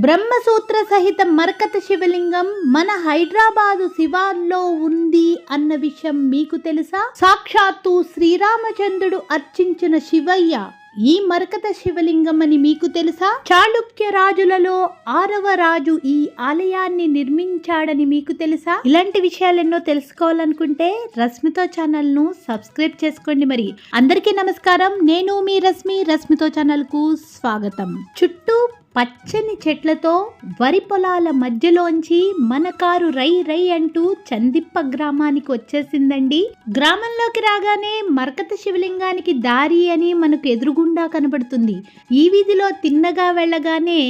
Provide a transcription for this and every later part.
బ్రహ్మసూత్ర సహిత మరకత శివలింగం మన హైదరాబాదు శివార్లో ఉంది అన్న విషయం మీకు తెలుసా? సాక్షాత్తు శ్రీరామచంద్రుడు అర్చించిన శివయ్య ఈ మరకత శివలింగం అని మీకు తెలుసా? చాళుక్య రాజులలో 6వ రాజు ఈ ఆలయాన్ని నిర్మించాడని మీకు తెలుసా? ఇలాంటి విషయాలెన్నో తెలుసుకోవాలనుకుంటే రశ్మితో ఛానల్ ను సబ్స్క్రైబ్ చేసుకోండి. మరి అందరికీ నమస్కారం, నేను మీ రశ్మితో ఛానల్ కు స్వాగతం. చుట్టూ పచ్చని చెట్లతో వరి పొలాల మధ్యలోంచి మన కారు రై రై అంటూ చందిప్ప గ్రామానికి వచ్చేసిందండి. గ్రామంలోకి రాగానే మరకత శివలింగానికి దారి అని మనకు ఎదురుగుండా కనబడుతుంది. ఈ వీధిలో తిన్నగా వెళ్ళగానే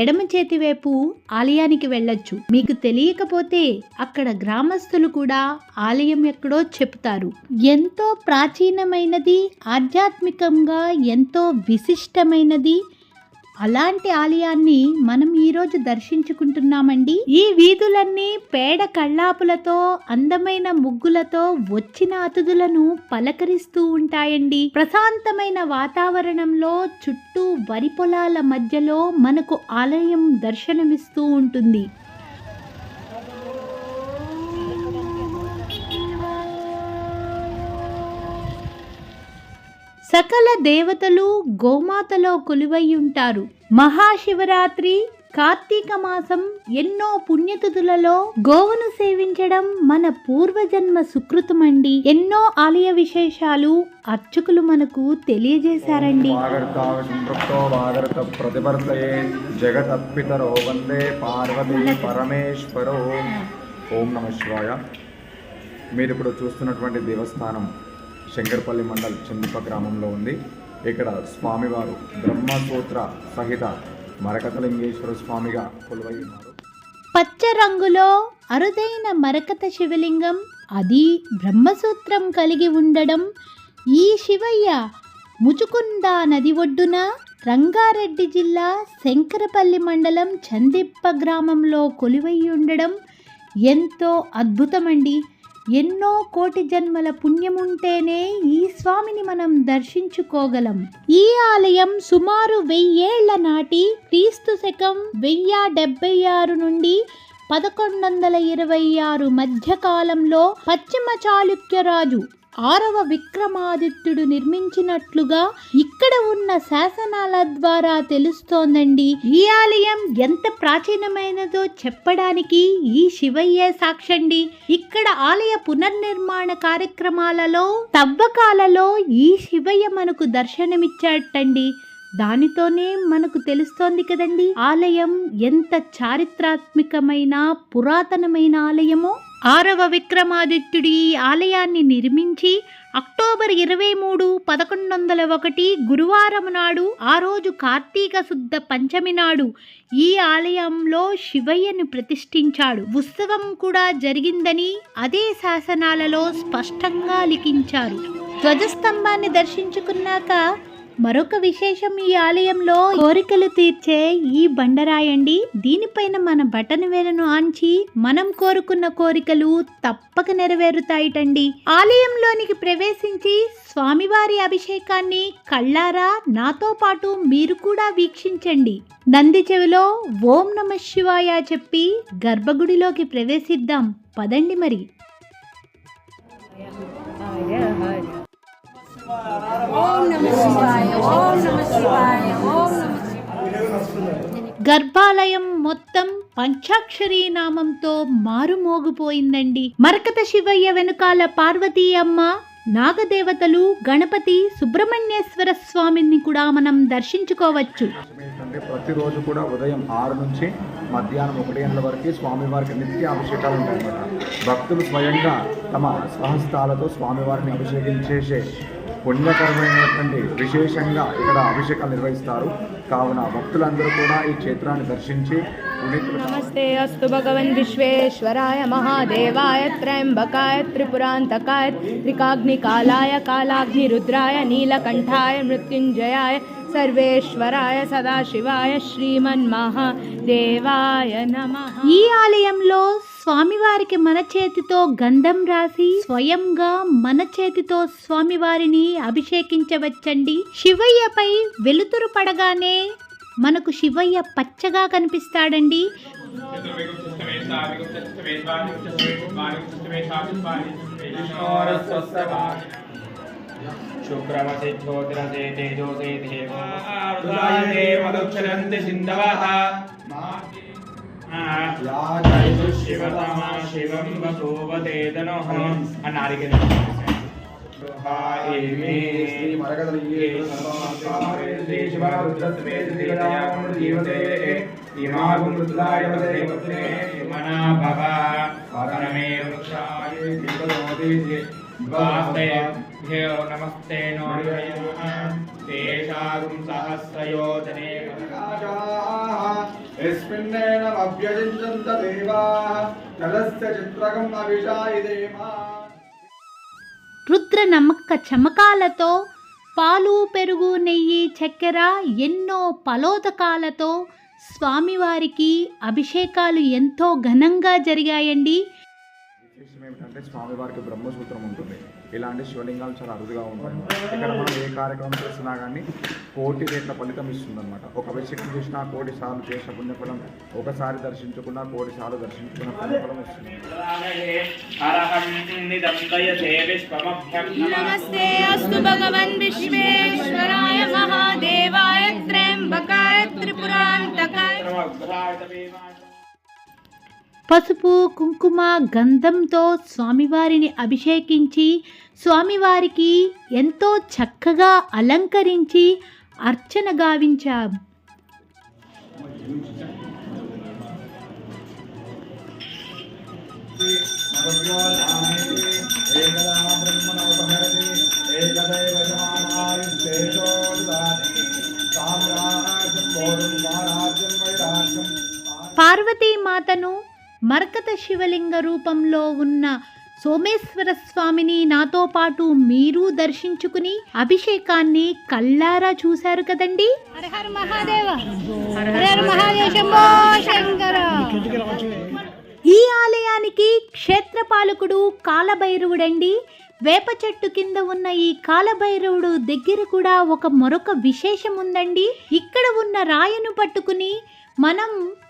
ఎడమ చేతి వైపు ఆలయానికి వెళ్ళొచ్చు. మీకు తెలియకపోతే అక్కడ గ్రామస్తులు కూడా ఆలయం ఎక్కడో చెప్తారు. ఎంతో ప్రాచీనమైనది, ఆధ్యాత్మికంగా ఎంతో విశిష్టమైనది. అలాంటి ఆలయాన్ని మనం ఈరోజు దర్శించుకుంటున్నామండి. ఈ వీధులన్నీ పేడ కళ్ళాపులతో, అందమైన ముగ్గులతో వచ్చిన అతిథులను పలకరిస్తూ ఉంటాయండి. ప్రశాంతమైన వాతావరణంలో చుట్టూ వరి పొలాల మధ్యలో మనకు ఆలయం దర్శనమిస్తూ ఉంటుంది. సకల దేవతలు గోమాతలో కొలువై ఉంటారు. మహాశివరాత్రి, కార్తీక మాసం ఎన్నో పుణ్యతిథులలో గోవును సేవించడం మన పూర్వజన్మ సుకృతమండి. ఎన్నో ఆలయ విశేషాలు అర్చకులు మనకు తెలియజేశారండి. ఓం నమః శివాయ. మీరు ఇప్పుడు చూస్తున్నటువంటి దేవస్థానం శంకరపల్లి మండల్ చందిప్ప గ్రామంలో ఉంది. ఇక్కడ స్వామివారు బ్రహ్మసూత్ర సహిత మరకతలింగేశ్వర స్వామిగా కొలువై ఉన్నారు. పచ్చ రంగులో అరుదైన మరకత శివలింగం, అది బ్రహ్మసూత్రం కలిగి ఉండడం. ఈ శివయ్య ముచుకుంద నది ఒడ్డున రంగారెడ్డి జిల్లా శంకరపల్లి మండలం చందిప్ప గ్రామంలో కొలువై ఉండడం ఎంతో అద్భుతమండి. ఎన్నో కోటి జన్మల పుణ్యముంటేనే ఈ స్వామిని మనం దర్శించుకోగలం. ఈ ఆలయం సుమారు 1000 ఏళ్ల నాటి క్రీస్తు శకం 1076 నుండి 1126 మధ్యకాలంలో పశ్చిమ చాళుక్య రాజు 6వ విక్రమాదిత్యుడు నిర్మించినట్లుగా ఇక్కడ ఉన్న శాసనాల ద్వారా తెలుస్తోందండి. ఈ ఆలయం ఎంత ప్రాచీనమైనదో చెప్పడానికి ఈ శివయ్యే సాక్షండి. ఇక్కడ ఆలయ పునర్నిర్మాణ కార్యక్రమాలలో, తవ్వకాలలో ఈ శివయ్య మనకు దర్శనమిచ్చాటండి. దానితోనే మనకు తెలుస్తోంది కదండి ఆలయం ఎంత చారిత్రాత్మకమైన పురాతనమైన ఆలయమో. 6వ విక్రమాదిత్యుడు ఈ ఆలయాన్ని నిర్మించి అక్టోబర్ 23, 1101 గురువారం నాడు, ఆ రోజు కార్తీక శుద్ధ పంచమి నాడు ఈ ఆలయంలో శివయ్యను ప్రతిష్ఠించాడు. ఉత్సవం కూడా జరిగిందని అదే శాసనాలలో స్పష్టంగా లిఖించారు. ధ్వజస్తంభాన్ని దర్శించుకున్నాక మరొక విశేషం, ఈ ఆలయంలో కోరికలు తీర్చే ఈ బండరాయండి. దీనిపైన మన బటన్ వేలను ఆంచి మనం కోరుకున్న కోరికలు తప్పక నెరవేరుతాయిటండి. ఆలయంలోనికి ప్రవేశించి స్వామివారి అభిషేకాన్ని కళ్ళారా నాతో పాటు మీరు కూడా వీక్షించండి. నంది చెవిలో ఓం నమః శివాయ చెప్పి గర్భగుడిలోకి ప్రవేశిద్దాం. పదండి మరి. గర్భాలయం మొత్తం పంచాక్షరీ నామంతో మారుమోగిపోయిందండి. మరకత శివయ్య వెనుకాల పార్వతీ అమ్మ, నాగదేవతలు, గణపతి, సుబ్రహ్మణ్యేశ్వర స్వామిని కూడా మనం దర్శించుకోవచ్చు. ప్రతిరోజు కూడా ఉదయం 6 నుంచి మధ్యాహ్నం 1 గంటల వరకు స్వామివారికి నిత్య అభిషేకాలు ఉంటాయన్నమాట. భక్తులు స్వయంగా తమ స్వహస్తాలతో స్వామివారిని అభిషేకించేసే పుణ్యకరమైనటువంటి విశేషంగా ఇక్కడ అభిషేకాలు నిర్వహిస్తారు. కావున భక్తులందరూ కూడా ఈ క్షేత్రాన్ని దర్శించి నమస్తే అస్తు భగవన్ విశ్వేశ్వరాయ మహాదేవాయ త్రయంబకాయ త్రిపురాంతకాయ త్రికాగ్నికాలాయ కాలాగ్నిరుద్రాయ నీలకంఠాయ మృత్యుంజయాయ సర్వేశ్వరాయ సదాశివాయ శ్రీమన్మహాదేవాయ నమః. ఈ ఆలయంలో స్వామివారికి మన చేతితో గంధం రాసి స్వయంగా మన చేతితో స్వామివారిని అభిషేకించవచ్చండి. శివయ్యపై వెలుతురు పడగానే మనకు శివయ్య పచ్చగా కనిపిస్తాడండి. नमस्ते तेषां सहस्रयोजने రుద్ర నమ్మక చమకాలతో పాలు పెరుగు నెయ్యి చక్కెర ఎన్నో పలోదకాలతో స్వామివారికి అభిషేకాలు ఎంతో ఘనంగా జరిగాయండి. విశేషం ఏమిటంటే స్వామివారికి బ్రహ్మసూత్రం ఉంటుంది. ఇలాంటి శివలింగాలు చాలా అరుదుగా ఉంటాయి. ఇక్కడ మనం ఏ కార్యక్రమం చేసినా కానీ కోటి రేట్ల ఫలితం ఇస్తుందన్నమాట. ఒక అభిషేకం చేసినా కోటి సార్లు చేసిన పుణ్యఫలం, ఒకసారి దర్శించుకున్నా కోటి సార్లు దర్శించుకున్న పుణ్యఫలం వస్తుంది. నమస్తే అస్తు భగవన్ విశ్వేశ్వరాయ మహాదేవాయ త్ర్యంబకాయ త్రిపురాంతకాయ. పసుపు కుంకుమ గంధంతో స్వామివారిని అభిషేకించి స్వామివారికి ఎంతో చక్కగా అలంకరించి అర్చన గావించాం. పార్వతీమాతను మరకత శివలింగ రూపంలో ఉన్న సోమేశ్వర స్వామిని నాతో పాటు మీరు దర్శించుకుని అభిషేకాన్ని కళ్ళారా చూశారు కదండి. హర హర మహాదేవ, హర హర మహాదేవ, శంభో శంకర. ఈ ఆలయానికి క్షేత్రపాలకుడు కాలభైరవుడండి. వేప చెట్టు కింద ఉన్న ఈ కాలభైరవుడు దగ్గర కూడా మరొక విశేషం ఉందండి. ఇక్కడ ఉన్న రాయను పట్టుకుని మనం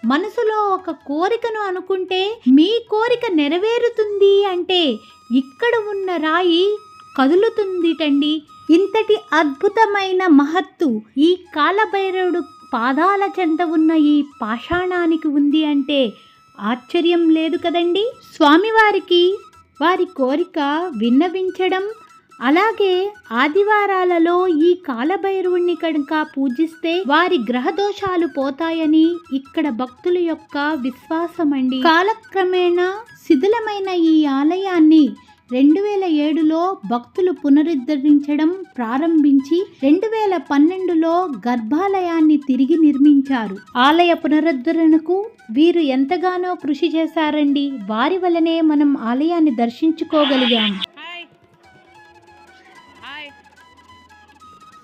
మనసులో ఒక కోరికను అనుకుంటే మీ కోరిక నెరవేరుతుంది అంటే ఇక్కడ ఉన్న రాయి కదులుతుందిటండి. ఇంతటి అద్భుతమైన మహత్తు ఈ కాలభైరవుడు పాదాల చెంత ఉన్న ఈ పాషాణానికి ఉంది అంటే ఆశ్చర్యం లేదు కదండి. స్వామివారికి వారి కోరిక విన్నవించడం, అలాగే ఆదివారాలలో ఈ కాలభైరవుణ్ణి కనుక పూజిస్తే వారి గ్రహదోషాలు పోతాయని ఇక్కడ భక్తుల యొక్క విశ్వాసం అండి. కాలక్రమేణా శిథిలమైన ఈ ఆలయాన్ని 2007లో భక్తులు పునరుద్ధరించడం ప్రారంభించి 2012లో గర్భాలయాన్ని తిరిగి నిర్మించారు. ఆలయ పునరుద్ధరణకు వీరు ఎంతగానో కృషి చేశారండి. వారి వల్లనే మనం ఆలయాన్ని దర్శించుకోగలిగాం.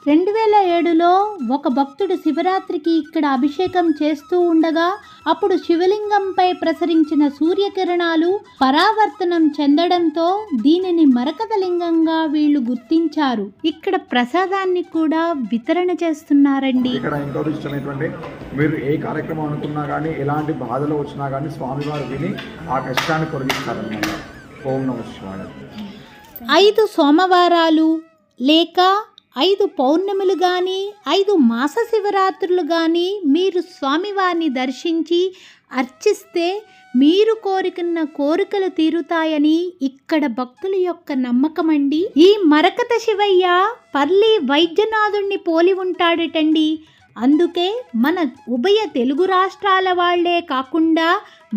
2007లో ఒక భక్తుడు శివరాత్రికి ఇక్కడ అభిషేకం చేస్తూ ఉండగా అప్పుడు శివలింగంపై ప్రసరించిన సూర్యకిరణాలు పరావర్తనం చెందడంతో దీనిని మరకత లింగంగా వీళ్ళు గుర్తించారు. ఇక్కడ ప్రసాదాన్ని కూడా వితరణ చేస్తున్నారండి. ఇక్కడ ఇంకో విషయం ఏంటంటే మీరు ఏ కార్యక్రమం అనుకున్నా కానీ ఎలాంటి బాధలు వచ్చినా కానీ స్వామివారు విని ఆ కష్టాన్ని తొలగిస్తారన్నమాట. ఓం నమః శివాయ. 5 సోమవారాలు లేక 5 పౌర్ణములు కానీ 5 మాస శివరాత్రులు కానీ మీరు స్వామివారిని దర్శించి అర్చిస్తే మీరు కోరుకున్న కోరికలు తీరుతాయని ఇక్కడ భక్తుల యొక్క నమ్మకం అండి. ఈ మరకత శివయ్య పర్లి వైద్యనాథుణ్ణి పోలి ఉంటాడటండి. అందుకే మన ఉభయ తెలుగు రాష్ట్రాల వాళ్లే కాకుండా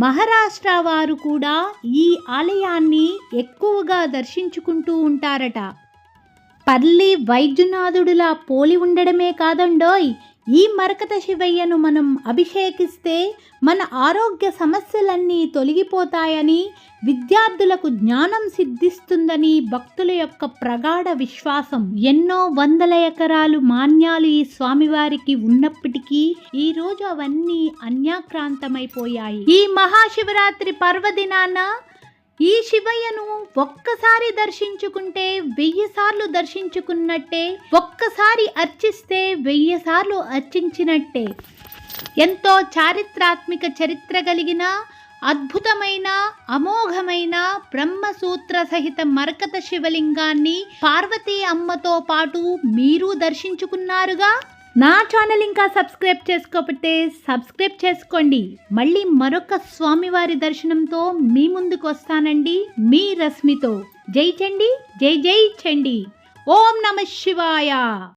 మహారాష్ట్ర వారు కూడా ఈ ఆలయాన్ని ఎక్కువగా దర్శించుకుంటూ ఉంటారట. పర్లి వైద్యనాథుడిలా పోలి ఉండడమే కాదండోయ్, ఈ మరకత శివయ్యను మనం అభిషేకిస్తే మన ఆరోగ్య సమస్యలన్నీ తొలగిపోతాయని, విద్యార్థులకు జ్ఞానం సిద్ధిస్తుందని భక్తుల యొక్క ప్రగాఢ విశ్వాసం. ఎన్నో వందల ఎకరాలు మాన్యాలు ఈ స్వామివారికి ఉన్నప్పటికీ ఈ రోజు అవన్నీ అన్యాక్రాంతమైపోయాయి. ఈ మహాశివరాత్రి పర్వదినాన ఈ శివయ్యను ఒక్కసారి దర్శించుకుంటే 1000 సార్లు దర్శించుకున్నట్టే, ఒక్కసారి అర్చిస్తే 1000 సార్లు అర్చించినట్టే. ఎంతో చారిత్రాత్మక చరిత్ర కలిగిన అద్భుతమైన అమోఘమైన బ్రహ్మసూత్ర సహిత మరకత శివలింగాన్ని పార్వతీ అమ్మతో పాటు మీరు దర్శించుకున్నారుగా. నా ఛానల్ ఇంకా సబ్స్క్రైబ్ చేసుకోకపోతే సబ్స్క్రైబ్ చేసుకోండి. మళ్ళీ మరొక స్వామివారి దర్శనంతో మీ ముందుకు వస్తానండి, మీ రశ్మితో. జై చండి, జై జై చండి. ఓం నమః శివాయ.